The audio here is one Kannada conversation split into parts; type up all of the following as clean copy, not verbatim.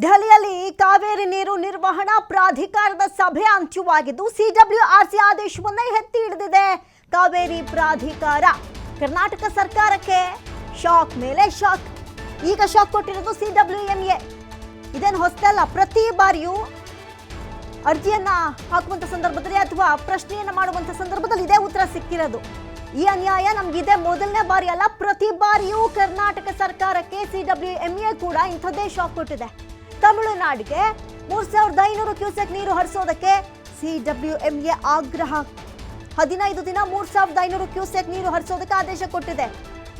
ದೆಹಲಿಯಲ್ಲಿ ಕಾವೇರಿ ನೀರು ನಿರ್ವಹಣಾ ಪ್ರಾಧಿಕಾರದ ಸಭೆ ಅಂತ್ಯವಾಗಿದ್ದು ಸಿಡಬ್ಲ್ಯೂಆರ್ಸಿ ಆದೇಶವನ್ನು ಎತ್ತಿ ಹಿಡಿದಿದೆ ಕಾವೇರಿ ಪ್ರಾಧಿಕಾರ. ಕರ್ನಾಟಕ ಸರ್ಕಾರಕ್ಕೆ ಶಾಕ್ ಮೇಲೆ ಶಾಕ್. ಈಗ ಶಾಕ್ ಕೊಟ್ಟಿರೋದು ಸಿಡಬ್ಲ್ಯೂಎಂಎ. ಇದೇನು ಹೊಸದಲ್ಲ. ಪ್ರತಿ ಬಾರಿಯೂ ಅರ್ಜಿಯನ್ನ ಹಾಕುವಂತ ಸಂದರ್ಭದಲ್ಲಿ ಅಥವಾ ಪ್ರಶ್ನೆಯನ್ನ ಮಾಡುವಂತ ಸಂದರ್ಭದಲ್ಲಿ ಇದೇ ಉತ್ತರ ಸಿಕ್ಕಿರೋದು. ಈ ಅನ್ಯಾಯ ನಮಗಿದೆ ಮೊದಲನೇ ಬಾರಿ ಅಲ್ಲ, ಪ್ರತಿ ಬಾರಿಯೂ ಕರ್ನಾಟಕ ಸರ್ಕಾರಕ್ಕೆ ಸಿಡಬ್ಲ್ಯೂಎಂಎ ಕೂಡ ಇಂಥದ್ದೇ ಶಾಕ್ ಕೊಟ್ಟಿದೆ. ತಮಿಳುನಾಡಿಗೆ 3500 ಕ್ಯೂಸೆಕ್ ನೀರು ಹರಿಸೋದಕ್ಕೆ ಸಿಡಬ್ಲ್ಯೂಎಂಎ ಆಗ್ರಹ. 15 ದಿನ 3500 ಕ್ಯೂಸೆಕ್ ನೀರು ಹರಿಸೋದಕ್ಕೆ ಆದೇಶ ಕೊಟ್ಟಿದೆ.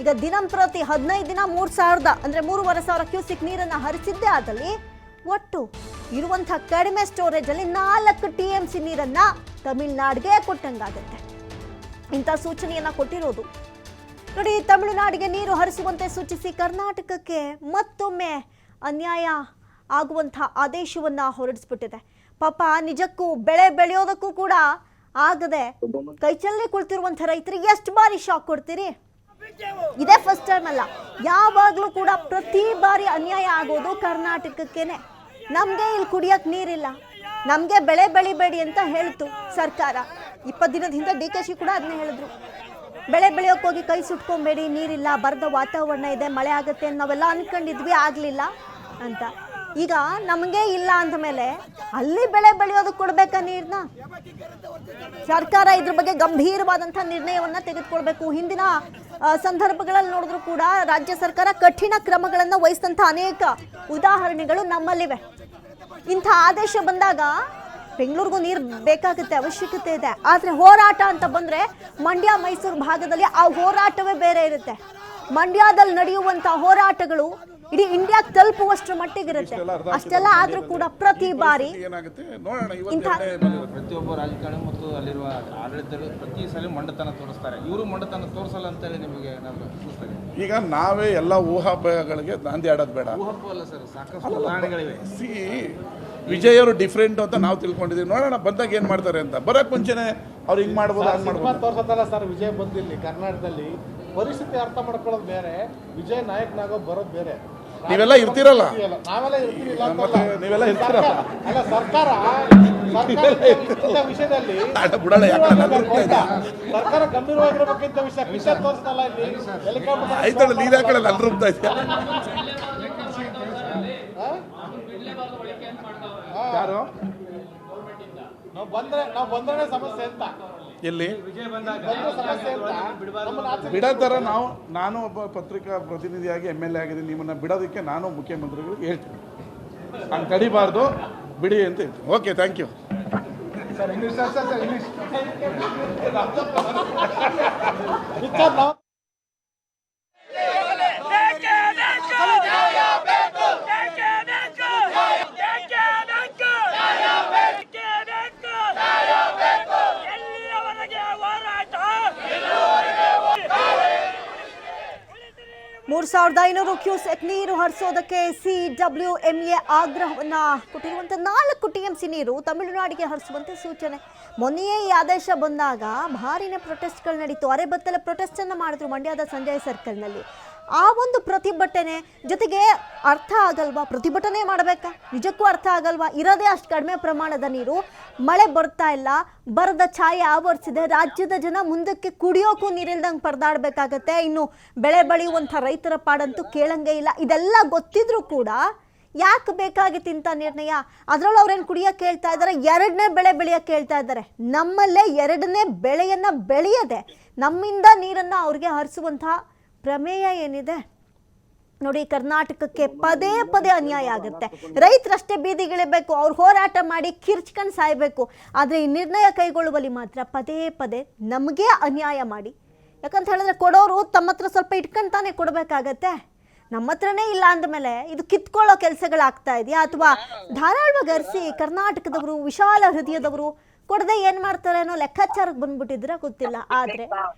ಈಗ ದಿನಂಪ್ರತಿ 15 ದಿನ 3000 ಅಂದ್ರೆ 3500 ಕ್ಯೂಸೆಕ್ ನೀರನ್ನ ಹರಿಸಿದ್ದೇ ಆದಲ್ಲಿ ಒಟ್ಟು ಇರುವಂತಹ ಕಡಿಮೆ ಸ್ಟೋರೇಜ್ ಅಲ್ಲಿ 4 TMC ನೀರನ್ನ ತಮಿಳುನಾಡಿಗೆ ಕೊಟ್ಟಂಗಾಗುತ್ತೆ. ಇಂಥ ಸೂಚನೆಯನ್ನ ಕೊಟ್ಟಿರೋದು ನೋಡಿ. ತಮಿಳುನಾಡಿಗೆ ನೀರು ಹರಿಸುವಂತೆ ಸೂಚಿಸಿ ಕರ್ನಾಟಕಕ್ಕೆ ಮತ್ತೊಮ್ಮೆ ಅನ್ಯಾಯ ಆಗುವಂತಹ ಆದೇಶವನ್ನ ಹೊರಡಿಸ್ಬಿಟ್ಟಿದೆ. ಪಾಪ ನಿಜಕ್ಕೂ ಬೆಳೆ ಬೆಳೆಯೋದಕ್ಕೂ ಕೂಡ ಆಗದೆ ಕೈಚಲ್ಲಿ ಕುಳಿತಿರುವಂತಹ ರೈತರಿಗೆ ಎಷ್ಟು ಬಾರಿ ಶಾಕ್ ಕೊಡ್ತೀರಿ? ಇದೇ ಫಸ್ಟ್ ಟೈಮ್ ಅಲ್ಲ, ಯಾವಾಗಲೂ ಕೂಡ ಪ್ರತಿ ಬಾರಿ ಅನ್ಯಾಯ ಆಗೋದು ಕರ್ನಾಟಕಕ್ಕೇನೆ. ನಮ್ಗೆ ಇಲ್ಲಿ ಕುಡಿಯಕ್ ನೀರಿಲ್ಲ, ನಮ್ಗೆ ಬೆಳೆ ಬೆಳಿಬೇಡಿ ಅಂತ ಹೇಳ್ತು ಸರ್ಕಾರ. 20 ದಿನದ ಹಿಂದೆ DKಶಿ ಕೂಡ ಅದನ್ನೇ ಹೇಳಿದ್ರು. ಬೆಳೆ ಬೆಳೆಯೋಕೆ ಹೋಗಿ ಕೈ ಸುಟ್ಕೊಂಬೇಡಿ, ನೀರಿಲ್ಲ, ಬರದ ವಾತಾವರಣ ಇದೆ, ಮಳೆ ಆಗುತ್ತೆ ನಾವೆಲ್ಲ ಅನ್ಕೊಂಡಿದ್ವಿ, ಆಗ್ಲಿಲ್ಲ ಅಂತ. ಈಗ ನಮಗೆ ಇಲ್ಲ ಅಂದ ಮೇಲೆ ಅಲ್ಲಿ ಬೆಳೆ ಬೆಳೆಯೋದಕ್ಕೆ ಕೊಡ್ಬೇಕಾ ನೀರ್ನ? ಸರ್ಕಾರ ಇದ್ರ ಬಗ್ಗೆ ಗಂಭೀರವಾದಂತಹ ನಿರ್ಣಯವನ್ನ ತೆಗೆದುಕೊಳ್ಬೇಕು. ಹಿಂದಿನ ಸಂದರ್ಭಗಳಲ್ಲಿ ನೋಡಿದ್ರು ಕೂಡ ರಾಜ್ಯ ಸರ್ಕಾರ ಕಠಿಣ ಕ್ರಮಗಳನ್ನ ವಹಿಸಿದಂತ ಅನೇಕ ಉದಾಹರಣೆಗಳು ನಮ್ಮಲ್ಲಿವೆ. ಇಂಥ ಆದೇಶ ಬಂದಾಗ ಬೆಂಗಳೂರಿಗೂ ನೀರು ಬೇಕಾಗುತ್ತೆ, ಅವಶ್ಯಕತೆ ಇದೆ. ಆದ್ರೆ ಹೋರಾಟ ಅಂತ ಬಂದ್ರೆ ಮಂಡ್ಯ ಮೈಸೂರು ಭಾಗದಲ್ಲಿ ಆ ಹೋರಾಟವೇ ಬೇರೆ ಇರುತ್ತೆ. ಮಂಡ್ಯದಲ್ಲಿ ನಡೆಯುವಂತಹ ಹೋರಾಟಗಳು ಇಡೀ ಇಂಡಿಯಾಕ್ಕೆ ತಲುಪುವಷ್ಟರ ಮಟ್ಟಿಗಿರುತ್ತೆ. ಅಷ್ಟೆಲ್ಲ ಆದ್ರೂ ಕೂಡ ಪ್ರತಿ ಬಾರಿ ಪ್ರತಿಯೊಬ್ಬ ರಾಜಕಾರಣಿ ಮತ್ತು ಅಲ್ಲಿರುವ ಆಡಳಿತಗಳು ಪ್ರತಿ ಸಲ ಮಂಡತನ ತೋರಿಸ್ತಾರೆ. ಇವರು ಮಂಡತನ ತೋರಿಸಲ್ಲ ಅಂತೇಳಿ ನಿಮಗೆ ಈಗ ನಾವೇ ಎಲ್ಲ ಊಹಾಪೋಹಗಳಿಗೆ ನಾಂದಿ ಆಡೋದು ಬೇಡ. ಊಹಾಪೋಹ ಅಲ್ಲ ಸರ್, ಸಾಕಷ್ಟು ಉದಾಹರಣೆಗಳಿವೆ. ವಿಜಯ್ ಅವರು ಡಿಫ್ರೆಂಟ್ ಅಂತ ನಾವು ತಿಳ್ಕೊಂಡಿದ್ದೀವಿ. ನೋಡೋಣ ಬಂದಾಗ ಏನ್ ಮಾಡ್ತಾರೆ ಅಂತ. ಬರಕ್ ಮುಂಚೆನೆ ಅವ್ರು ಹಿಂಗ್ ಮಾಡ್ಬೋದು, ಹಂಗ್ ಮಾಡ್ಬೋದು ತೋರ್ಸತ್ತಲ್ಲ ಸರ್. ವಿಜಯ್ ಬಂದಿಲ್ಲಿ ಕರ್ನಾಟಕದಲ್ಲಿ ಪರಿಸ್ಥಿತಿ ಅರ್ಥ ಮಾಡ್ಕೊಳ್ಳೋದು ಬೇರೆ, ವಿಜಯ್ ನಾಯಕನಾಗೋ ಬರೋದು ಬೇರೆ. ನೀವೆಲ್ಲ ಇರ್ತಿರಲ್ಲ, ನಾವೆಲ್ಲ ಇರ್ತೀವಿಲ್ಲ. ನೀವೆಲ್ಲ ಇರ್ತಿರಲ್ಲ. ಅಲ್ಲ, ಸರ್ಕಾರ ವಿಷಯದಲ್ಲಿ ಸರ್ಕಾರ ಗಂಭೀರವಾಗಿರ್ಬೇಕಿಂತ ವಿಷಯ ತೋರಿಸಲ್ಲ. ಇಲ್ಲಿ ಆಯ್ತಲ್ಲ, ನೀರ್ ಹಾಕಲ್ಲ ಅಲ್ಲಿ ರೂಬ್ತಾ ಇದ್ಯಾ? ಯಾರು ನಾವು ಬಂದ್ರೆ ಸಮಸ್ಯೆ ಅಂತ ಎಲ್ಲಿ ಬಿಡೋತರ ನಾನು ಒಬ್ಬ ಪತ್ರಿಕಾ ಪ್ರತಿನಿಧಿಯಾಗಿ MLA ಆಗಿದ್ದೀನಿ. ನಿಮ್ಮನ್ನ ಬಿಡೋದಕ್ಕೆ ನಾನು ಮುಖ್ಯಮಂತ್ರಿಗಳಿಗೆ ಹೇಳ್ತೀನಿ, ಹಂಗೆ ತಡಿಬಾರ್ದು, ಬಿಡಿ ಅಂತ ಹೇಳ್ತೀನಿ. Okay, thank you sir. English ಮೂರು 3500 ಕ್ಯೂಸೆಕ್ ನೀರು ಹರಿಸೋದಕ್ಕೆ ಸಿಡಬ್ಲ್ಯೂಎಂಎ ಆಗ್ರಹವನ್ನ ಕೊಟ್ಟಿರುವಂತ 4 TMC ನೀರು ತಮಿಳುನಾಡಿಗೆ ಹರಿಸುವಂತೆ ಸೂಚನೆ. ಮೊನ್ನೆಯೇ ಈ ಆದೇಶ ಬಂದಾಗ ಭಾರಿನ ಪ್ರೊಟೆಸ್ಟ್ಗಳು ನಡೀತು. ಅರೆಬತ್ತಲ ಪ್ರೊಟೆಸ್ಟ್ ಅನ್ನ ಮಾಡಿದ್ರು ಮಂಡ್ಯದ ಸಂಜಯ್ ಸರ್ಕಲ್ನಲ್ಲಿ. ಆ ಒಂದು ಪ್ರತಿಭಟನೆ ಜೊತೆಗೆ ಅರ್ಥ ಆಗಲ್ವಾ? ಪ್ರತಿಭಟನೆ ಮಾಡಬೇಕಾ? ನಿಜಕ್ಕೂ ಅರ್ಥ ಆಗಲ್ವಾ? ಇರೋದೇ ಅಷ್ಟು ಕಡಿಮೆ ಪ್ರಮಾಣದ ನೀರು, ಮಳೆ ಬರ್ತಾ ಇಲ್ಲ, ಬರದ ಛಾಯೆ ಆವರಿಸಿದೆ. ರಾಜ್ಯದ ಜನ ಮುಂದಕ್ಕೆ ಕುಡಿಯೋಕ್ಕೂ ನೀರಿಲ್ದಂಗೆ ಪರದಾಡಬೇಕಾಗತ್ತೆ. ಇನ್ನು ಬೆಳೆ ಬೆಳೆಯುವಂಥ ರೈತರ ಪಾಡಂತೂ ಕೇಳಂಗೇ ಇಲ್ಲ. ಇದೆಲ್ಲ ಗೊತ್ತಿದ್ರೂ ಕೂಡ ಯಾಕೆ ಬೇಕಾಗಿತ್ತು ಇಂಥ ನಿರ್ಣಯ? ಅದರಲ್ಲೂ ಅವ್ರೇನು ಕುಡಿಯೋಕೆ ಹೇಳ್ತಾ ಇದ್ದಾರೆ, 2ನೇ ಬೆಳೆ ಬೆಳೆಯೋಕೆ ಹೇಳ್ತಾ ಇದ್ದಾರೆ. ನಮ್ಮಲ್ಲೇ 2ನೇ ಬೆಳೆಯನ್ನು ಬೆಳೆಯದೆ ನಮ್ಮಿಂದ ನೀರನ್ನು ಅವ್ರಿಗೆ ಹರಿಸುವಂತಹ ಪ್ರಮೇಯ ಏನಿದೆ ನೋಡಿ. ಕರ್ನಾಟಕಕ್ಕೆ ಪದೇ ಪದೇ ಅನ್ಯಾಯ ಆಗುತ್ತೆ. ರೈತರಷ್ಟೇ ಬೀದಿಗಿಳಿಬೇಕು, ಅವ್ರು ಹೋರಾಟ ಮಾಡಿ ಕಿರ್ಚ್ಕೊಂಡು ಸಾಯಬೇಕು. ಆದರೆ ಈ ನಿರ್ಣಯ ಕೈಗೊಳ್ಳುವಲ್ಲಿ ಮಾತ್ರ ಪದೇ ಪದೇ ನಮಗೆ ಅನ್ಯಾಯ ಮಾಡಿ. ಯಾಕಂತ ಹೇಳಿದ್ರೆ ಕೊಡೋರು ತಮ್ಮ ಹತ್ರ ಸ್ವಲ್ಪ ಇಟ್ಕೊಂತಾನೆ ಕೊಡಬೇಕಾಗತ್ತೆ. ನಮ್ಮ ಹತ್ರನೇ ಇಲ್ಲ ಅಂದಮೇಲೆ ಇದು ಕಿತ್ಕೊಳ್ಳೋ ಕೆಲಸಗಳಾಗ್ತಾ ಇದೆಯಾ? ಅಥವಾ ಧಾರಾಳವಾಗಿ ಹರಿಸಿ ಕರ್ನಾಟಕದವರು ವಿಶಾಲ ಹೃದಯದವರು ಕೊಡದೆ ಏನು ಮಾಡ್ತಾರೆ ಅನ್ನೋ ಲೆಕ್ಕಾಚಾರಕ್ಕೆ ಬಂದ್ಬಿಟ್ಟಿದ್ರೆ ಗೊತ್ತಿಲ್ಲ. ಆದರೆ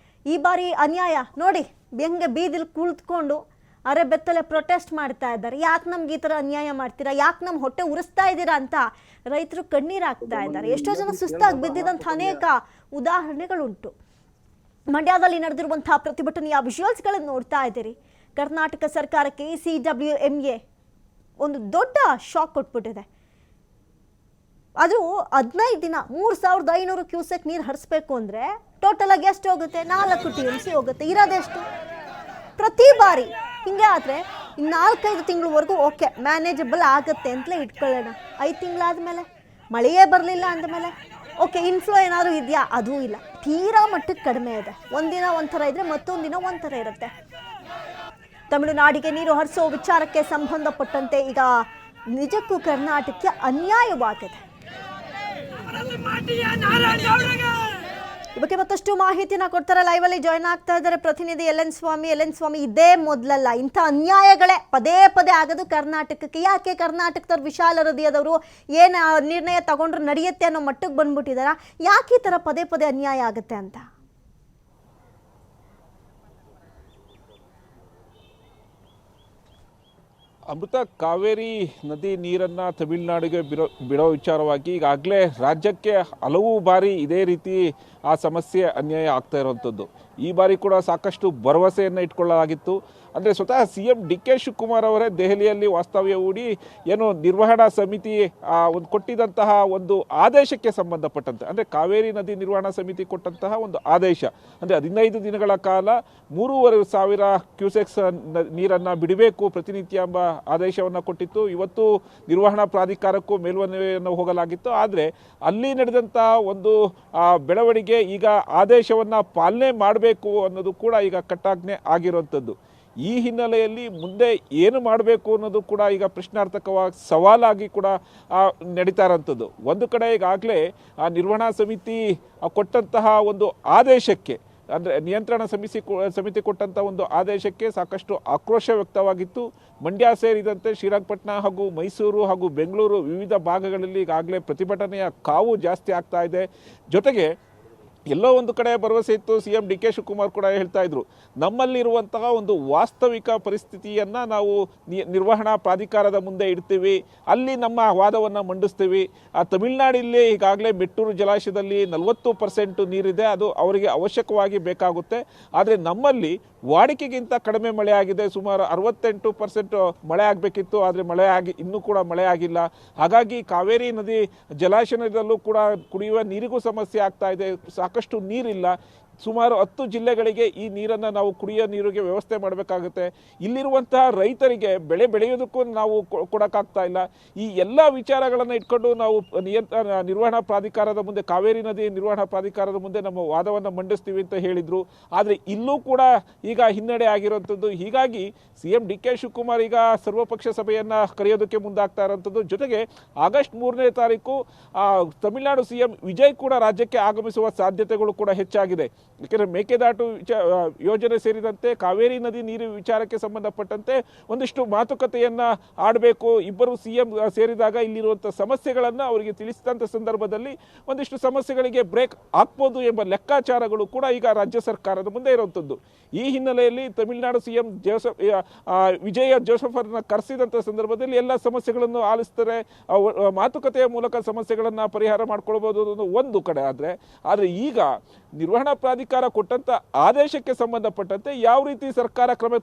ಈ ಬಾರಿ ಅನ್ಯಾಯ ನೋಡಿ, ಹೆಂಗೆ ಬೀದಿಲಿ ಕುಳಿತುಕೊಂಡು ಅರೆ ಬೆತ್ತಲೆ ಪ್ರೊಟೆಸ್ಟ್ ಮಾಡ್ತಾ ಇದ್ದಾರೆ. ಯಾಕೆ ನಮ್ಗೆ ಈ ಥರ ಅನ್ಯಾಯ ಮಾಡ್ತೀರಾ, ಯಾಕೆ ನಮ್ಮ ಹೊಟ್ಟೆ ಉರಿಸ್ತಾ ಇದ್ದೀರಾ ಅಂತ ರೈತರು ಕಣ್ಣೀರಾಗ್ತಾ ಇದ್ದಾರೆ. ಎಷ್ಟೋ ಜನ ಸುಸ್ತಾಗಿ ಬಿದ್ದಿದಂಥ ಅನೇಕ ಉದಾಹರಣೆಗಳುಂಟು. ಮಂಡ್ಯದಲ್ಲಿ ನಡೆದಿರುವಂತಹ ಪ್ರತಿಭಟನೆಯ ವಿಜುವಲ್ಸ್ಗಳನ್ನು ನೋಡ್ತಾ ಇದ್ದೀರಿ. ಕರ್ನಾಟಕ ಸರ್ಕಾರಕ್ಕೆ ಸಿಡಬ್ಲ್ಯೂಎಂಎ ಒಂದು ದೊಡ್ಡ ಶಾಕ್ ಕೊಟ್ಬಿಟ್ಟಿದೆ. ಅದು 15 ದಿನ 3500 ಕ್ಯೂಸೆಕ್ ನೀರು ಹರಿಸ್ಬೇಕು ಅಂದರೆ ಟೋಟಲ್ ಆಗಿ ಎಷ್ಟು ಹೋಗುತ್ತೆ? 4 TMC ಹೋಗುತ್ತೆ. ಇರೋದೆಷ್ಟು? ಪ್ರತಿ ಬಾರಿ ಹಿಂಗೆ ಆದರೆ 4-5 ತಿಂಗಳವರೆಗೂ ಓಕೆ ಮ್ಯಾನೇಜಬಲ್ ಆಗುತ್ತೆ ಅಂತಲೇ ಇಟ್ಕೊಳ್ಳೋಣ. 5 ತಿಂಗಳಾದಮೇಲೆ ಮಳೆಯೇ ಬರಲಿಲ್ಲ ಅಂದಮೇಲೆ ಓಕೆ ಇನ್ಫ್ಲೋ ಏನಾದರೂ ಇದೆಯಾ? ಅದೂ ಇಲ್ಲ, ತೀರಾ ಮಟ್ಟಕ್ಕೆ ಕಡಿಮೆ ಇದೆ. ಒಂದಿನ ಒಂಥರ ಇದ್ದರೆ ಮತ್ತೊಂದು ದಿನ ಒಂಥರ ಇರುತ್ತೆ. ತಮಿಳುನಾಡಿಗೆ ನೀರು ಹರಿಸೋ ವಿಚಾರಕ್ಕೆ ಸಂಬಂಧಪಟ್ಟಂತೆ ಈಗ ನಿಜಕ್ಕೂ ಕರ್ನಾಟಕಕ್ಕೆ ಅನ್ಯಾಯವಾಗಿದೆ. ಈ ಬಗ್ಗೆ ಮತ್ತಷ್ಟು ಮಾಹಿತಿನ ಕೊಡ್ತಾರೆ. ಲೈವಲ್ಲಿ ಜಾಯ್ನ್ ಆಗ್ತಾ ಇದ್ದಾರೆ ಪ್ರತಿನಿಧಿ ಎಲ್ ಎನ್ ಸ್ವಾಮಿ. ಇದೇ ಮೊದಲಲ್ಲ, ಇಂಥ ಅನ್ಯಾಯಗಳೇ ಪದೇ ಪದೇ ಆಗೋದು ಕರ್ನಾಟಕಕ್ಕೆ. ಯಾಕೆ ಕರ್ನಾಟಕದವ್ರು ವಿಶಾಲ ಹೃದಯದವರು ಏನು ನಿರ್ಣಯ ತಗೊಂಡ್ರು ನಡೆಯುತ್ತೆ ಅನ್ನೋ ಮಟ್ಟಕ್ಕೆ ಬಂದ್ಬಿಟ್ಟಿದಾರ? ಯಾಕೆ ಈ ಥರ ಪದೇ ಪದೇ ಅನ್ಯಾಯ ಆಗುತ್ತೆ ಅಂತ? ಅಮೃತ, ಕಾವೇರಿ ನದಿ ನೀರನ್ನು ತಮಿಳುನಾಡಿಗೆ ಬಿಡೋ ವಿಚಾರವಾಗಿ ಈಗಾಗಲೇ ರಾಜ್ಯಕ್ಕೆ ಹಲವು ಬಾರಿ ಇದೇ ರೀತಿ ಆ ಸಮಸ್ಯೆ ಅನ್ಯಾಯ ಆಗ್ತಾ ಇರುವಂಥದ್ದು. ಈ ಬಾರಿ ಕೂಡ ಸಾಕಷ್ಟು ಭರವಸೆಯನ್ನು ಇಟ್ಕೊಳ್ಳಲಾಗಿತ್ತು. ಅಂದರೆ ಸ್ವತಃ CM DK ಶಿವಕುಮಾರ್ ಅವರೇ ದೆಹಲಿಯಲ್ಲಿ ವಾಸ್ತವ್ಯ ಹೂಡಿ ಏನು ನಿರ್ವಹಣಾ ಸಮಿತಿ ಒಂದು ಕೊಟ್ಟಿದ್ದಂತಹ ಒಂದು ಆದೇಶಕ್ಕೆ ಸಂಬಂಧಪಟ್ಟಂತೆ, ಅಂದರೆ ಕಾವೇರಿ ನದಿ ನಿರ್ವಹಣಾ ಸಮಿತಿ ಕೊಟ್ಟಂತಹ ಒಂದು ಆದೇಶ, ಅಂದರೆ 15 ದಿನಗಳ ಕಾಲ 3,500 ಕ್ಯೂಸೆಕ್ಸ್ ನೀರನ್ನು ಬಿಡಬೇಕು ಪ್ರತಿನಿತ್ಯ ಎಂಬ ಆದೇಶವನ್ನು ಕೊಟ್ಟಿತ್ತು. ಇವತ್ತು ನಿರ್ವಹಣಾ ಪ್ರಾಧಿಕಾರಕ್ಕೂ ಮೇಲ್ಮನವಿಯನ್ನು ಹೋಗಲಾಗಿತ್ತು. ಆದರೆ ಅಲ್ಲಿ ನಡೆದಂಥ ಒಂದು ಬೆಳವಣಿಗೆ ಈಗ ಆದೇಶವನ್ನು ಪಾಲನೆ ಮಾಡಬೇಕು ಅನ್ನೋದು ಕೂಡ ಈಗ ಕಟ್ಟಾಜ್ಞೆ ಆಗಿರುವಂಥದ್ದು. ಈ ಹಿನ್ನೆಲೆಯಲ್ಲಿ ಮುಂದೆ ಏನು ಮಾಡಬೇಕು ಅನ್ನೋದು ಕೂಡ ಈಗ ಪ್ರಶ್ನಾರ್ಥಕವಾಗಿ ಸವಾಲಾಗಿ ಕೂಡ ನಡೀತಾ ಇರೋಂಥದ್ದು. ಒಂದು ಕಡೆ ಈಗಾಗಲೇ ಆ ನಿರ್ವಹಣಾ ಸಮಿತಿ ಕೊಟ್ಟಂತಹ ಒಂದು ಆದೇಶಕ್ಕೆ, ಅಂದರೆ ನಿಯಂತ್ರಣ ಸಮಿತಿ ಕೊಟ್ಟಂಥ ಒಂದು ಆದೇಶಕ್ಕೆ ಸಾಕಷ್ಟು ಆಕ್ರೋಶ ವ್ಯಕ್ತವಾಗಿತ್ತು. ಮಂಡ್ಯ ಸೇರಿದಂತೆ ಶ್ರೀರಂಗಪಟ್ಟಣ ಹಾಗೂ ಮೈಸೂರು ಹಾಗೂ ಬೆಂಗಳೂರು ವಿವಿಧ ಭಾಗಗಳಲ್ಲಿ ಈಗಾಗಲೇ ಪ್ರತಿಭಟನೆಯ ಕಾವು ಜಾಸ್ತಿ ಆಗ್ತಾ ಇದೆ. ಜೊತೆಗೆ ಎಲ್ಲೋ ಒಂದು ಕಡೆ ಭರವಸೆ ಇತ್ತು. CM DK ಶಿವಕುಮಾರ್ ಕೂಡ ಹೇಳ್ತಾ ಇದ್ರು, ನಮ್ಮಲ್ಲಿರುವಂತಹ ಒಂದು ವಾಸ್ತವಿಕ ಪರಿಸ್ಥಿತಿಯನ್ನು ನಾವು ನಿರ್ವಹಣಾ ಪ್ರಾಧಿಕಾರದ ಮುಂದೆ ಇಡ್ತೀವಿ, ಅಲ್ಲಿ ನಮ್ಮ ವಾದವನ್ನು ಮಂಡಿಸ್ತೀವಿ. ತಮಿಳುನಾಡಲ್ಲಿ ಈಗಾಗಲೇ ಮೆಟ್ಟೂರು ಜಲಾಶಯದಲ್ಲಿ 40% ನೀರಿದೆ, ಅದು ಅವರಿಗೆ ಅವಶ್ಯಕವಾಗಿ ಬೇಕಾಗುತ್ತೆ. ಆದರೆ ನಮ್ಮಲ್ಲಿ ವಾಡಿಕೆಗಿಂತ ಕಡಿಮೆ ಮಳೆ ಆಗಿದೆ. ಸುಮಾರು 68% ಮಳೆ ಆಗಬೇಕಿತ್ತು, ಆದರೆ ಇನ್ನೂ ಕೂಡ ಮಳೆ ಆಗಿಲ್ಲ. ಹಾಗಾಗಿ ಕಾವೇರಿ ನದಿ ಜಲಾಶಯದಲ್ಲೂ ಕೂಡ ಕುಡಿಯುವ ನೀರಿಗೂ ಸಮಸ್ಯೆ ಆಗ್ತಾ ಇದೆ. ಸಾಕಷ್ಟು ನೀರಿಲ್ಲ. ಸುಮಾರು 10 ಜಿಲ್ಲೆಗಳಿಗೆ ಈ ನೀರನ್ನು ನಾವು ಕುಡಿಯೋ ನೀರಿಗೆ ವ್ಯವಸ್ಥೆ ಮಾಡಬೇಕಾಗುತ್ತೆ. ಇಲ್ಲಿರುವಂತಹ ರೈತರಿಗೆ ಬೆಳೆ ಬೆಳೆಯೋದಕ್ಕೂ ನಾವು ಕೊಡೋಕ್ಕಾಗ್ತಾ ಇಲ್ಲ. ಈ ಎಲ್ಲ ವಿಚಾರಗಳನ್ನು ಇಟ್ಕೊಂಡು ನಾವು ನಿರ್ವಹಣಾ ಪ್ರಾಧಿಕಾರದ ಮುಂದೆ, ಕಾವೇರಿ ನದಿ ನಿರ್ವಹಣಾ ಪ್ರಾಧಿಕಾರದ ಮುಂದೆ ನಮ್ಮ ವಾದವನ್ನು ಮಂಡಿಸ್ತೀವಿ ಅಂತ ಹೇಳಿದರು. ಆದರೆ ಇಲ್ಲೂ ಕೂಡ ಈಗ ಹಿನ್ನಡೆ ಆಗಿರುವಂಥದ್ದು. ಹೀಗಾಗಿ CM DK ಶಿವಕುಮಾರ್ ಈಗ ಸರ್ವಪಕ್ಷ ಸಭೆಯನ್ನು ಕರೆಯೋದಕ್ಕೆ ಮುಂದಾಗ್ತಾ ಇರೋಂಥದ್ದು. ಜೊತೆಗೆ ಆಗಸ್ಟ್ 3ನೇ ತಾರೀಕು ತಮಿಳುನಾಡು CM ವಿಜಯ್ ಕೂಡ ರಾಜ್ಯಕ್ಕೆ ಆಗಮಿಸುವ ಸಾಧ್ಯತೆಗಳು ಕೂಡ ಹೆಚ್ಚಾಗಿದೆ. ಯಾಕೆಂದರೆ ಮೇಕೆದಾಟು ಯೋಜನೆ ಸೇರಿದಂತೆ ಕಾವೇರಿ ನದಿ ನೀರು ವಿಚಾರಕ್ಕೆ ಸಂಬಂಧಪಟ್ಟಂತೆ ಒಂದಿಷ್ಟು ಮಾತುಕತೆಯನ್ನು ಆಡಬೇಕು. ಇಬ್ಬರು CM ಸೇರಿದಾಗ ಇಲ್ಲಿರುವಂಥ ಸಮಸ್ಯೆಗಳನ್ನು ಅವರಿಗೆ ತಿಳಿಸಿದಂಥ ಸಂದರ್ಭದಲ್ಲಿ ಒಂದಿಷ್ಟು ಸಮಸ್ಯೆಗಳಿಗೆ ಬ್ರೇಕ್ ಹಾಕ್ಬೋದು ಎಂಬ ಲೆಕ್ಕಾಚಾರಗಳು ಕೂಡ ಈಗ ರಾಜ್ಯ ಸರ್ಕಾರದ ಮುಂದೆ ಇರುವಂಥದ್ದು. ಈ ಹಿನ್ನೆಲೆಯಲ್ಲಿ ತಮಿಳುನಾಡು CM ವಿಜಯ ಜೋಸಫರನ್ನ ಕರೆಸಿದಂಥ ಸಂದರ್ಭದಲ್ಲಿ ಎಲ್ಲ ಸಮಸ್ಯೆಗಳನ್ನು ಆಲಿಸ್ತಾರೆ, ಮಾತುಕತೆಯ ಮೂಲಕ ಸಮಸ್ಯೆಗಳನ್ನು ಪರಿಹಾರ ಮಾಡ್ಕೊಳ್ಬೋದು ಅನ್ನೋದು ಒಂದು ಕಡೆ. ಆದರೆ ಈಗ ನಿರ್ವಹಣಾ ಪ್ರಾಧಿಕಾರ ಕೊಟ್ಟಂಥ ಆದೇಶಕ್ಕೆ ಸಂಬಂಧಪಟ್ಟಂತೆ ಯಾವ ರೀತಿ ಸರ್ಕಾರ ಕ್ರಮ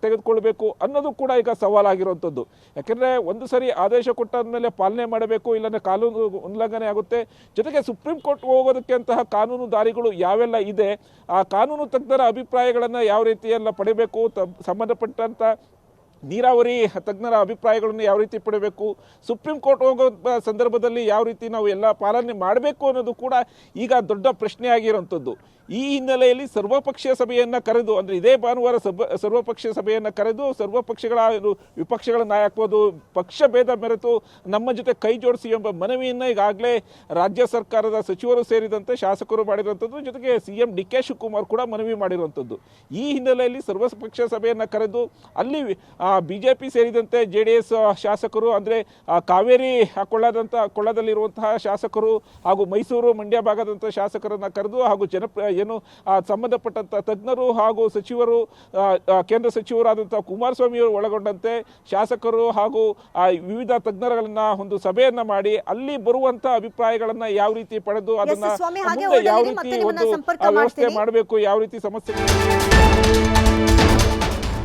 ತೆಗೆದುಕೊಳ್ಬೇಕು ಅನ್ನೋದು ಕೂಡ ಈಗ ಸವಾಲಾಗಿರುವಂಥದ್ದು. ಯಾಕೆಂದರೆ ಒಂದು ಸರಿ ಆದೇಶ ಕೊಟ್ಟಾದ ಮೇಲೆ ಪಾಲನೆ ಮಾಡಬೇಕು, ಇಲ್ಲಾಂದರೆ ಕಾನೂನು ಉಲ್ಲಂಘನೆ ಆಗುತ್ತೆ. ಜೊತೆಗೆ ಸುಪ್ರೀಂ ಕೋರ್ಟ್ ಹೋಗೋದಕ್ಕೆ ಅಂತಹ ಕಾನೂನು ದಾರಿಗಳು ಯಾವೆಲ್ಲ ಇದೆ, ಆ ಕಾನೂನು ತಜ್ಞರ ಅಭಿಪ್ರಾಯಗಳನ್ನು ಯಾವ ರೀತಿಯೆಲ್ಲ ಪಡಿಬೇಕು, ಸಂಬಂಧಪಟ್ಟಂಥ ನೀರಾವರಿ ತಜ್ಞರ ಅಭಿಪ್ರಾಯಗಳನ್ನು ಯಾವ ರೀತಿ ಪಡೆಯಬೇಕು, ಸುಪ್ರೀಂ ಕೋರ್ಟ್ ಹೋಗೋ ಸಂದರ್ಭದಲ್ಲಿ ಯಾವ ರೀತಿ ನಾವು ಎಲ್ಲ ಪಾಲನೆ ಮಾಡಬೇಕು ಅನ್ನೋದು ಕೂಡ ಈಗ ದೊಡ್ಡ ಪ್ರಶ್ನೆ ಆಗಿರುವಂಥದ್ದು. ಈ ಹಿನ್ನೆಲೆಯಲ್ಲಿ ಸರ್ವಪಕ್ಷೀಯ ಸಭೆಯನ್ನು ಕರೆದು, ಅಂದರೆ ಇದೇ ಭಾನುವಾರ ಸರ್ವಪಕ್ಷೀಯ ಸಭೆಯನ್ನು ಕರೆದು ಸರ್ವಪಕ್ಷಗಳ ವಿಪಕ್ಷಗಳ ನಾಯಕರು ಪಕ್ಷ ಭೇದ ಮೆರೆತು ನಮ್ಮ ಜೊತೆ ಕೈ ಜೋಡಿಸಿ ಎಂಬ ಮನವಿಯನ್ನು ಈಗಾಗಲೇ ರಾಜ್ಯ ಸರ್ಕಾರದ ಸಚಿವರು ಸೇರಿದಂತೆ ಶಾಸಕರು ಮಾಡಿರುವಂಥದ್ದು. ಜೊತೆಗೆ CM DK ಶಿವಕುಮಾರ್ ಕೂಡ ಮನವಿ ಮಾಡಿರುವಂಥದ್ದು. ಈ ಹಿನ್ನೆಲೆಯಲ್ಲಿ ಸರ್ವಪಕ್ಷ ಸಭೆಯನ್ನು ಕರೆದು ಅಲ್ಲಿ BJP ಸೇರಿದಂತೆ JDS ಶಾಸಕರು, ಅಂದರೆ ಕಾವೇರಿ ಕೊಳ್ಳದಲ್ಲಿರುವಂತಹ ಶಾಸಕರು ಹಾಗೂ ಮೈಸೂರು ಮಂಡ್ಯ ಭಾಗದಂಥ ಶಾಸಕರನ್ನು ಕರೆದು ಹಾಗೂ ಸಂಬಂಧಪಟ್ಟಂಥ ತಜ್ಞರು ಹಾಗೂ ಸಚಿವರು, ಕೇಂದ್ರ ಸಚಿವರಾದಂಥ ಕುಮಾರಸ್ವಾಮಿಯವರು ಒಳಗೊಂಡಂತೆ ಶಾಸಕರು ಹಾಗೂ ವಿವಿಧ ತಜ್ಞರುಗಳನ್ನ ಒಂದು ಸಭೆಯನ್ನ ಮಾಡಿ ಅಲ್ಲಿ ಬರುವಂಥ ಅಭಿಪ್ರಾಯಗಳನ್ನು ಯಾವ ರೀತಿ ಪಡೆದು ಅದನ್ನು ಯಾವ ರೀತಿ ಒಂದು ವ್ಯವಸ್ಥೆ ಮಾಡಬೇಕು, ಯಾವ ರೀತಿ ಸಮಸ್ಯೆ